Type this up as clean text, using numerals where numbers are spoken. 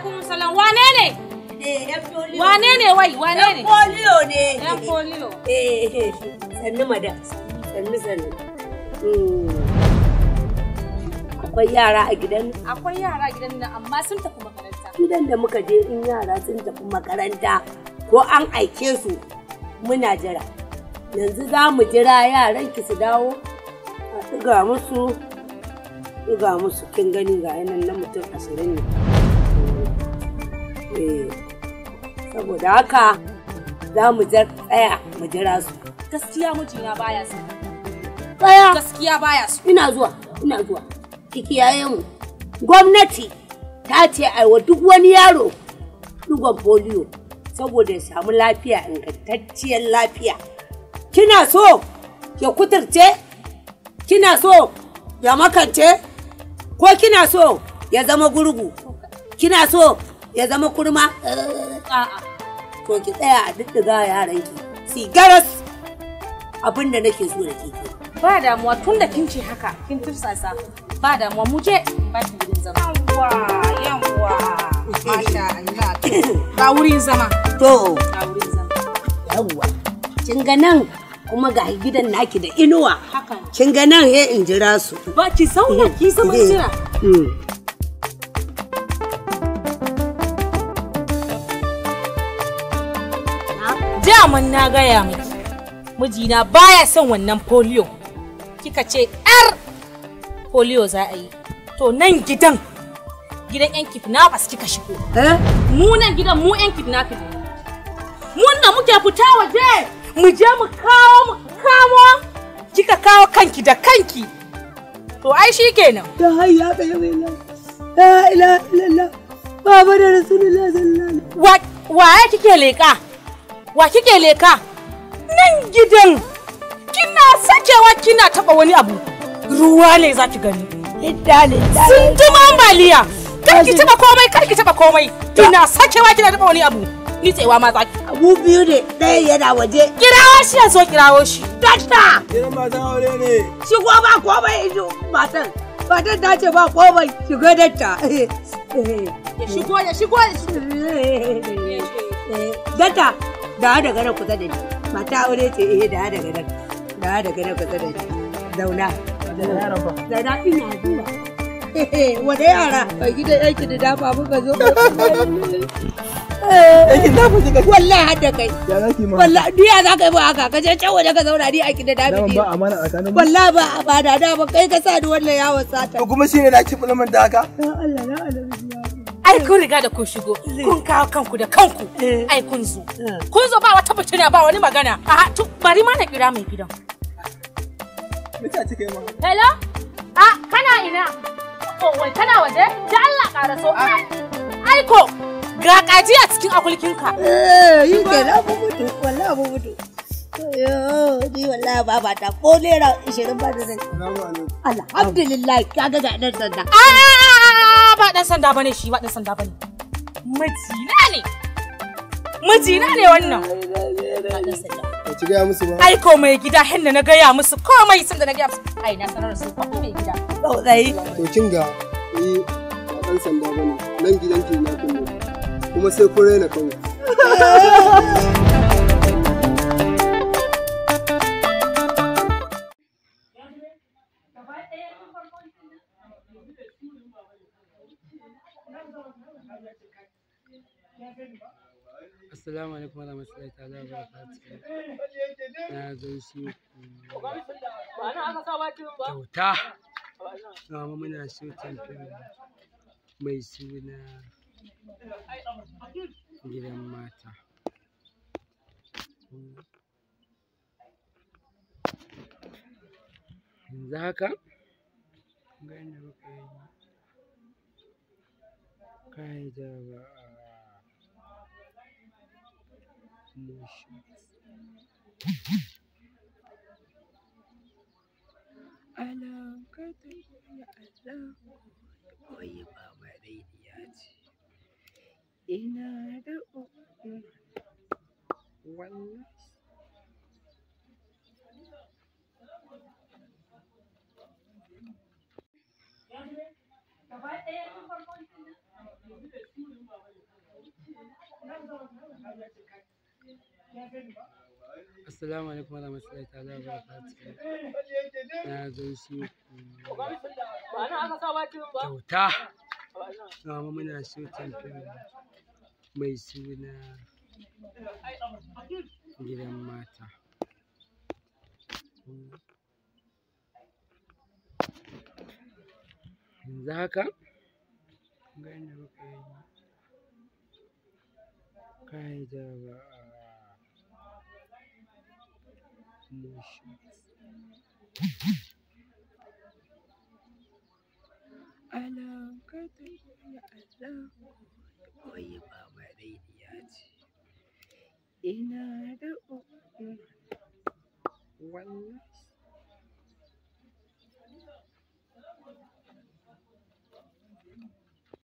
alaikum salam. Wane ne? Wane ne wai? Wane ne? Polio ne. Yan polio. Sannu madam. Sannu. Akwai yara a gidan? Akwai yara a gidan nan amma sun tafi makaranta. Gidan da muka je in yara sun tafi makaranta ko an aike su muna jira. Yanzu za mu jira yaran ki su dawo a ɗiga musu kin gani ga yanan na mutum 20 ne. Saboda haka za mu tsaya mu jira su. Gaskiya mijina baya so. Tsaya. Gaskiya baya so. Ina zuwa. Ki kiyaye mu. Gwamnati ta ce aiwa duk wani yaro ɗigon polio saboda ya samu lafiya, ingantacciyar lafiya. Kina so ya kuturce? Kina so ya makance? Ko kina so ya zama gurgu? Kina so ya zama kurma? A'a. To ki tsaya a diddiga yaranki. Sigaras abinda nake so da kike. Ba damuwa tun da kin ce haka kin tursasa. Ba damuwa mu je ba ki wurin zama. Yawwa. Masha Allah. Ga wurin zama. To. Ga wurin zama. Yawwa. Kin ga nan kuma ga gidan naki da inuwa. Haka. Kin ga nan he in jira su. Ba ki zauna ki zama jira. Daman na gaya miki. Mijina baya son wannan polio. Kika ce polio za a yi. To nan gidan yan kidnappers kika shigo. Mu nan gidan mu yan kidnapping. Mun da muke fita waje mu je mu kamo kika kawo kanki da kanki. To ai shikenan. Ta hayya ka yi la ilaha illallah. Baba da Rasulullah sallallahu alaihi wasallam. Wa kike leka? Wa kike leka? Nan gidan kina sakewa kina taba wani abu. Ruwa ne zaki gani. Liddale. Sun tuma ambaliya. Karki taba komai. Kina sakewa kina taba wani abu. Ni tsewa ma zaki. Abu biyu ne, ɗaya yana waje. Kirawo shi yazo kirawo shi. Dakta! Gidan matan aure ne. Shigo ba komai ido matan. Matan ta ce ba komai. Shigo dakta. Ya shigo. Dakta, da daga nan kusa da ni. Mata aure ce da daga nan. Da daga nan kusa da ni. Zauna. Zauna ina zuwa. Wanda yara a gidan aiki da dafa muka zo. Aikin dafa kika. Wallahi har da kai. Ya zaki ma. Wallahi diya za ka yi ba haka. Ka je can waje ka zauna ni aiki da dafi. Ba amana tsakanin mu. Wallahi ba da ba kai ka sa ni wannan yawon sata. To kuma shine da ki bulman da haka. Ya Allah na Allah. Ai kun riga da kun shigo. Kun kawo kanku da kanku. Ai kun zo. Kun zo ba wata fitina ba wani magana. A'a bari ma na kira mai gidan. Me ta cike ma? Hello? Kana ina? Oh, wai kana waje? Da Allah ƙaraso. Aiko, ga kaji a cikin akulkinka. Yi ke na mutu, wallahi mutu. Ni wallahi baba ta ko naira 20 ba da zai. Alhamdulillah, kaga ga dan sanda. Ba dan sanda bane shi, ba dan sanda bane. Mijina ne wannan. Ba dan sanda. Ba ki gaya musu ba. Aiko mai gida hinda na gaya musu komai sun da na gaya musu. Ai na sanar su ko mai gida. Tsautsayi. To kin ga ni ba dan sanda bane. Nan gidan ki na kunne. Kuma sai ku raina kanku. Assalamu alaikum warahmatullahi ta'ala wabarakatuh. Na gaishe ku. Kyauta. Kuma muna shooting film mai suna Gidan Mata. Yanzu haka ga inda muka yi kai da Oye baba ya ce. Ina da wallahi Gaba ɗaya farkon Assalamu alaikum warahmatullahi ta'ala wabarakatuh. Na gaishe ku. Kyauta. Mama muna shooting film mai suna Gidan Mata. Yanzu haka ga yadda muka yi kai da Oye baba ya ce ina da wallahi